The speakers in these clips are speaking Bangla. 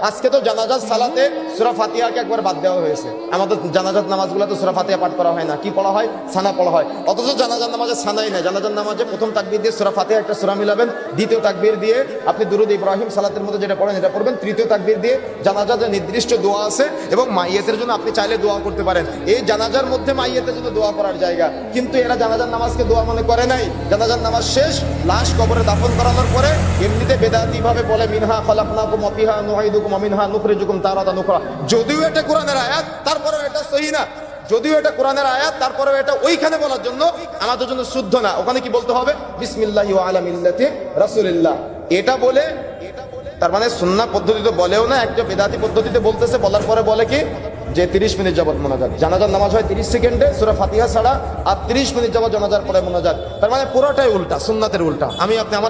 আজকে তো জানাজার সালাতে সূরা ফাতিহাকে একবার বাদ দেওয়া হয়েছে। আমাদের জানাজার নামাজগুলো তো সূরা ফাতিহা পাঠ করা হয় না, কি পড়া হয়? সানা পড়া হয়। অথচ জানাজার নামাজে সানাই নাই। জানাজার নামাজে প্রথম তাকবীর দিয়ে সূরা ফাতিহা একটা সূরা মিলাবেন, দ্বিতীয় তাকবীর দিয়ে আপনি দুরূদ ইব্রাহিম সালাতের মধ্যে যেটা পড়েন এটা পড়বেন, তৃতীয় তাকবীর দিয়ে জানাজার যে নির্দিষ্ট দোয়া আছে এবং মাইয়াতের জন্য আপনি চাইলে দোয়া করতে পারেন। এই জানাজার মধ্যে মাইয়াতের জন্য দোয়া করার জায়গা, কিন্তু এরা জানাজার নামাজকে দোয়া মনে করে নাই। জানাজার নামাজ শেষ, লাশ কবরে দাফন করানোর পরে এমনিতে বেদাতি ভাবে বলে মিনহা খালাকনাকুম ওয়া ফিহা নুঈদুকুম ওয়া মিনহা নুখরিজুকুম তারাতান উখরা। যদিও এটা কোরআনের আয়াত, তারপরেও এটা সহিহ না। যদিও এটা কোরআনের আয়াত, তারপরেও এটা ওইখানে বলার জন্য আমাদের জন্য শুদ্ধ না। ওখানে কি বলতে হবে? বিসমিল্লাহি ওয়া আলা মিল্লাতি রাসূলিল্লাহ। এটা বলে তার মানে সুন্নাহ পদ্ধতিতে বলেও না, একটা বেদাতি পদ্ধতিতে বলতেছে। বলার পরে বলে কি যে 30 মিনিট যাবত মোনাজাত। জানাজার নামাজ হয় 30 সেকেন্ডে সূরা ফাতিহা ছাড়া, আর 30 মিনিট যাবত জানাজার পরে মোনাজাত। তার মানে পুরোটাই উল্টা, সুন্নাতের উল্টা।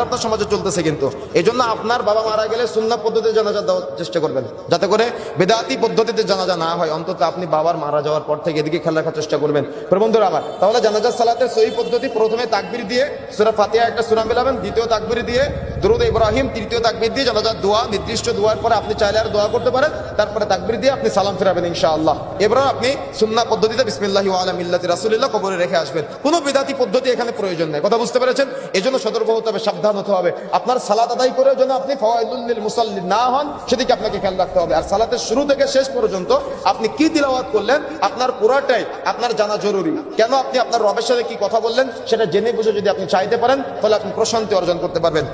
আপনার সমাজে চলতেছে কিন্তু। এই জন্য আপনার বাবা মারা গেলে সুন্নাহ পদ্ধতিতে জানাজা দেওয়ার চেষ্টা করবেন, যাতে করে বেদাতি পদ্ধতিতে জানাজা না হয়। অন্তত আপনি বাবার মারা যাওয়ার পর থেকে এদিকে খেয়াল রাখার চেষ্টা করবেন। বন্ধুরা আমার, তাহলে জানাজার সালাতের সহি পদ্ধতি, প্রথমে তাকবীর দিয়ে সূরা ফাতিহা একটা সূরা মিলাবেন, দ্বিতীয় তাকবীর দিয়ে দুরূদ ইব্রাহিম, তৃতীয় তাকবীর দিয়ে জানাজার দোয়া, নির্দিষ্ট দোয়ার পরে আপনি চাইলে আর দোয়া করতে পারেন, তারপরে তাকবীর দিয়ে আপনি সালাম ফেরাবেন ইনশাআল্লাহ। এবার আপনি সুন্নাহ পদ্ধতিতে বিসমিল্লাহি ওয়া আলা মিল্লাতি রাসূলিল্লাহ কবরে রেখে আসবেন। কোনো বিদাতি পদ্ধতি এখানে প্রয়োজন নেই। কথা বুঝতে পেরেছেন? এজন্য সতর্ক হতে হবে, সাবধান হতে হবে। আপনার সালাত আদায় করে যেন আপনি ফাওয়াইলুল লিল মুসাল্লিন না হন, সেদিকে আপনাকে খেয়াল রাখতে হবে। আর সালাতের শুরু থেকে শেষ পর্যন্ত আপনি কি তিলাওয়াত করলেন, আপনার পুরাটাই আপনার জানা জরুরি। কেন আপনি আপনার রবের সাথে কি কথা বললেন সেটা জেনে বুঝে যদি আপনি চাইতে পারেন, তাহলে আপনি প্রশান্তি অর্জন করতে পারবেন।